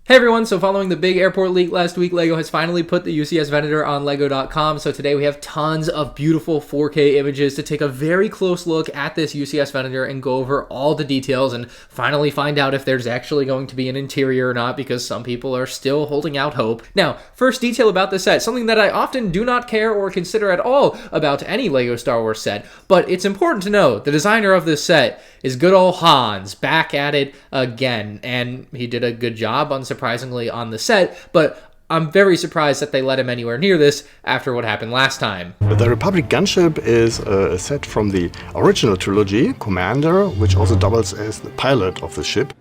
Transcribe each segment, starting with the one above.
Hey everyone, so following the big airport leak last week, LEGO has finally put the UCS Venator on LEGO.com. So today we have tons of beautiful 4K images to take a very close look at this UCS Venator and go over all the details and finally find out if there's actually going to be an interior or not, because some people are still holding out hope. Now, first detail about the set, something that I often do not care or consider at all about any LEGO Star Wars set, but it's important to know the designer of this set is good old Hans, back at it again, and he did a good job, unsurprisingly, on the set, but I'm very surprised that they let him anywhere near this after what happened last time. The Republic gunship is a set from the original trilogy, Commander, which also doubles as the pilot of the ship.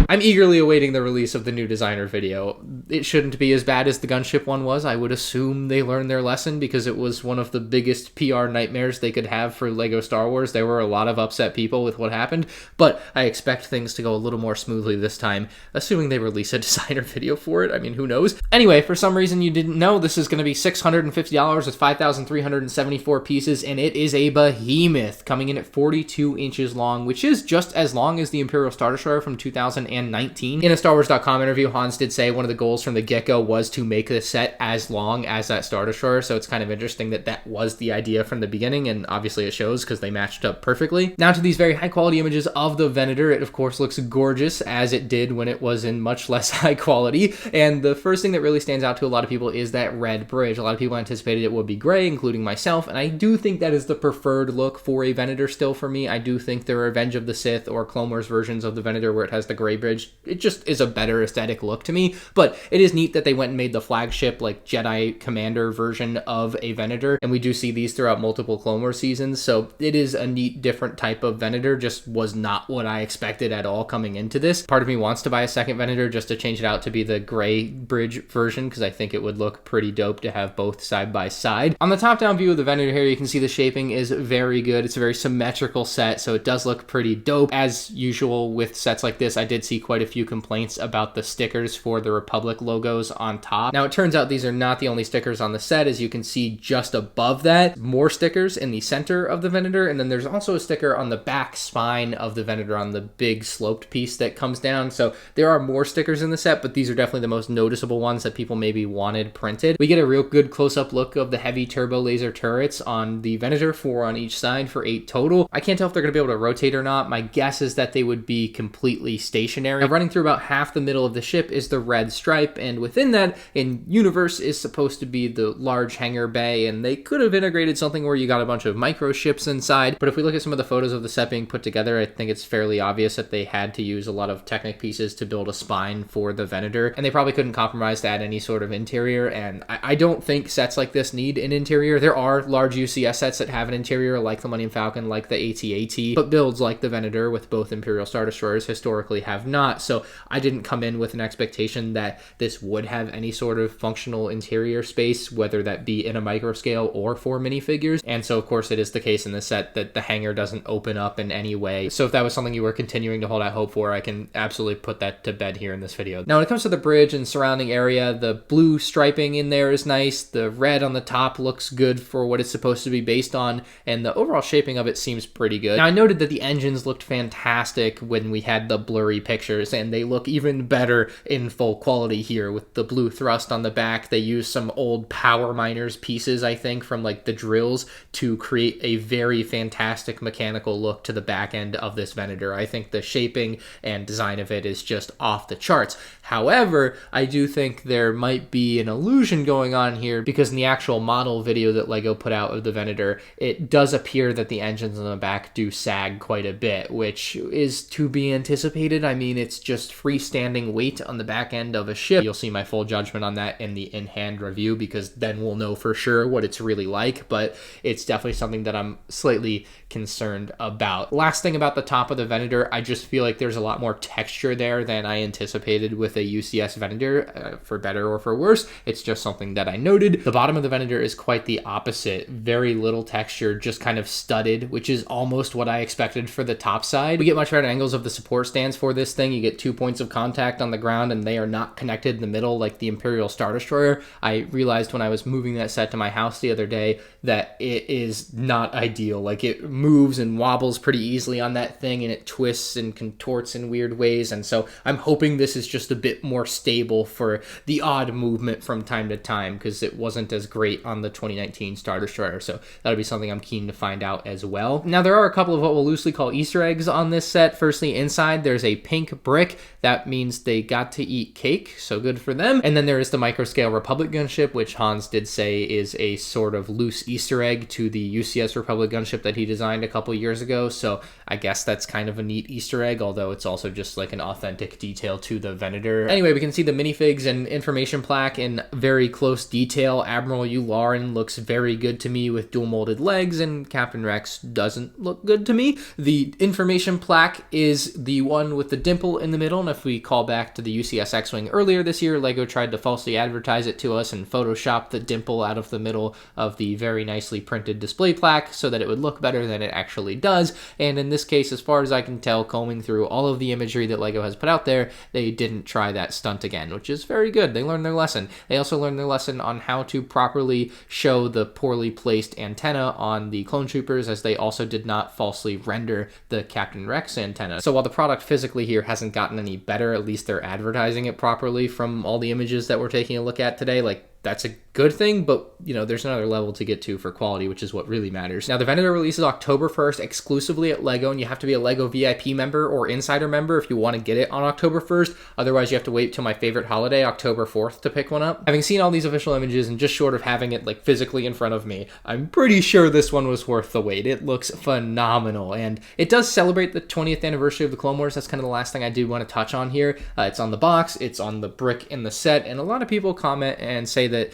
I'm eagerly awaiting the release of the new designer video. It shouldn't be as bad as the gunship one was. I would assume they learned their lesson because it was one of the biggest PR nightmares they could have for LEGO Star Wars. There were a lot of upset people with what happened, but I expect things to go a little more smoothly this time, assuming they release a designer video for it. I mean, who knows? Anyway, for some reason you didn't know, this is going to be $650 with 5,374 pieces, and it is a behemoth, coming in at 42 inches long, which is just as long as the Imperial Star Destroyer from 2019. In a StarWars.com interview, Hans did say one of the goals from the get-go was to make this set as long as that Star Destroyer, so it's kind of interesting that that was the idea from the beginning, and obviously it shows because they matched up perfectly. Now to these very high-quality images of the Venator. It, of course, looks gorgeous, as it did when it was in much less high quality, and the first thing that really stands out to a lot of people is that red bridge. A lot of people anticipated it would be gray, including myself, and I do think that is the preferred look for a Venator still for me. I do think the Revenge of the Sith or Clone Wars versions of the Venator where it has the gray bridge, it just is a better aesthetic look to me, but it is neat that they went and made the flagship, like, Jedi Commander version of a Venator, and we do see these throughout multiple Clone Wars seasons, so it is a neat, different type of Venator. Just was not what I expected at all coming into this. Part of me wants to buy a second Venator just to change it out to be the gray bridge version, because I think it would look pretty dope to have both side by side. On the top-down view of the Venator here, you can see the shaping is very good. It's a very symmetrical set, so it does look pretty dope. As usual with sets like this, I did see quite a few complaints about the stickers for the Republic logos on top. Now, it turns out these are not the only stickers on the set. As you can see just above that, more stickers in the center of the Venator, and then there's also a sticker on the back spine of the Venator on the big sloped piece that comes down. So there are more stickers in the set, but these are definitely the most noticeable ones that people maybe wanted printed. We get a real good close-up look of the heavy turbo laser turrets on the Venator, 4 on each side for 8 total. I can't tell if they're going to be able to rotate or not. My guess is that they would be completely stationary. Now, running through about half the middle of the ship is the red stripe, and within that, in universe, is supposed to be the large hangar bay, and they could have integrated something where you got a bunch of micro ships inside, but if we look at some of the photos of the set being put together, I think it's fairly obvious that they had to use a lot of Technic pieces to build a spine for the Venator, and they probably couldn't compromise to add any sort of interior, and I don't think sets like this need an interior. There are large UCS sets that have an interior, like the Millennium Falcon, like the AT-AT, but builds like the Venator with both Imperial Star Destroyers historically have not, so I didn't come in with an expectation that this would have any sort of functional interior space, whether that be in a micro scale or for minifigures. And so, of course, it is the case in this set that the hangar doesn't open up in any way. So if that was something you were continuing to hold out hope for, I can absolutely put that to bed here in this video. Now, when it comes to the bridge and surrounding area, the blue striping in there is nice. The red on the top looks good for what it's supposed to be based on, and the overall shaping of it seems pretty good. Now, I noted that the engines looked fantastic when we had the blurry pictures, and they look even better in full quality here with the blue thrust on the back. They used some old power miners pieces, I think, from like the drills to create a very fantastic mechanical look to the back end of this Venator. I think the shaping and design of it is just off the charts. However, I do think there might be an illusion going on here, because in the actual model video that LEGO put out of the Venator, it does appear that the engines on the back do sag quite a bit, which is to be anticipated. I mean, it's just freestanding weight on the back end of a ship. You'll see my full judgment on that in the in-hand review, because then we'll know for sure what it's really like, but it's definitely something that I'm slightly concerned about. Last thing about the top of the Venator, I just feel like there's a lot more texture there than I anticipated with a UCS Venator, for better or for worse. It's just something that I noted. The bottom of the Venator is quite the opposite. Very little texture, just kind of studded, which is almost what I expected for the top side. We get much better angles of the support stands for this thing. thing. You get 2 points of contact on the ground and they are not connected in the middle like the Imperial Star Destroyer. I realized when I was moving that set to my house the other day that it is not ideal. Like, it moves and wobbles pretty easily on that thing, and it twists and contorts in weird ways, and so I'm hoping this is just a bit more stable for the odd movement from time to time, because it wasn't as great on the 2019 Star Destroyer, so that'll be something I'm keen to find out as well. Now, there are a couple of what we'll loosely call Easter eggs on this set. Firstly, inside there's a pink brick. That means they got to eat cake, so good for them. And then there is the microscale Republic gunship, which Hans did say is a sort of loose Easter egg to the UCS Republic gunship that he designed a couple years ago, so I guess that's kind of a neat Easter egg, although it's also just like an authentic detail to the Venator. Anyway, we can see the minifigs and information plaque in very close detail. Admiral Yularen looks very good to me with dual molded legs, and Captain Rex doesn't look good to me. The information plaque is the one with the dimple in the middle, and if we call back to the UCS X-Wing earlier this year, LEGO tried to falsely advertise it to us and Photoshop the dimple out of the middle of the very nicely printed display plaque so that it would look better than it actually does. And in this case, as far as I can tell, combing through all of the imagery that LEGO has put out there, they didn't try that stunt again, which is very good. They learned their lesson. They also learned their lesson on how to properly show the poorly placed antenna on the clone troopers, as they also did not falsely render the Captain Rex antenna. So while the product physically here hasn't gotten any better, at least they're advertising it properly from all the images that we're taking a look at today. Like, that's a good thing, but, you know, there's another level to get to for quality, which is what really matters. Now, the Venator releases October 1st exclusively at LEGO, and you have to be a LEGO VIP member or Insider member if you want to get it on October 1st. Otherwise, you have to wait till my favorite holiday, October 4th, to pick one up. Having seen all these official images and just short of having it, like, physically in front of me, I'm pretty sure this one was worth the wait. It looks phenomenal, and it does celebrate the 20th anniversary of the Clone Wars. That's kind of the last thing I do want to touch on here. It's on the box, it's on the brick in the set, and a lot of people comment and say that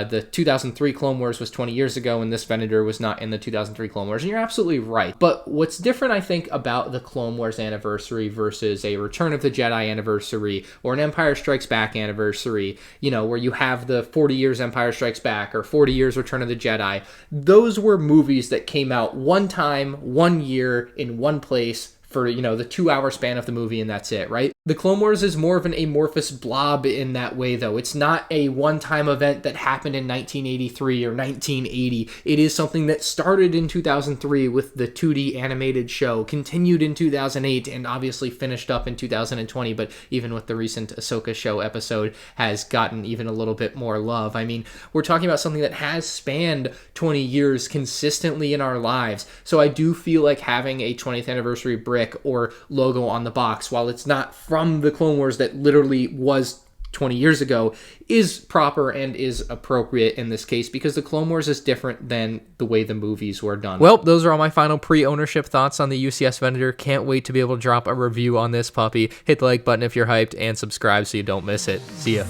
the 2003 Clone Wars was 20 years ago and this Venator was not in the 2003 Clone Wars, and you're absolutely right. But what's different, I think, about the Clone Wars anniversary versus a Return of the Jedi anniversary or an Empire Strikes Back anniversary, you know, where you have the 40 years Empire Strikes Back or 40 years Return of the Jedi, those were movies that came out one time, 1 year, in one place, for, you know, the 2-hour span of the movie, and that's it, right? The Clone Wars is more of an amorphous blob in that way, though. It's not a one-time event that happened in 1983 or 1980. It is something that started in 2003 with the 2D animated show, continued in 2008, and obviously finished up in 2020, but even with the recent Ahsoka show episode, has gotten even a little bit more love. I mean, we're talking about something that has spanned 20 years consistently in our lives, so I do feel like having a 20th anniversary brick or logo on the box, while it's not from the Clone Wars that literally was 20 years ago, is proper and is appropriate in this case, because the Clone Wars is different than the way the movies were done. Well, those are all my final pre-ownership thoughts on the UCS Venator. Can't wait to be able to drop a review on this puppy. Hit the like button if you're hyped, and subscribe so you don't miss it. See ya.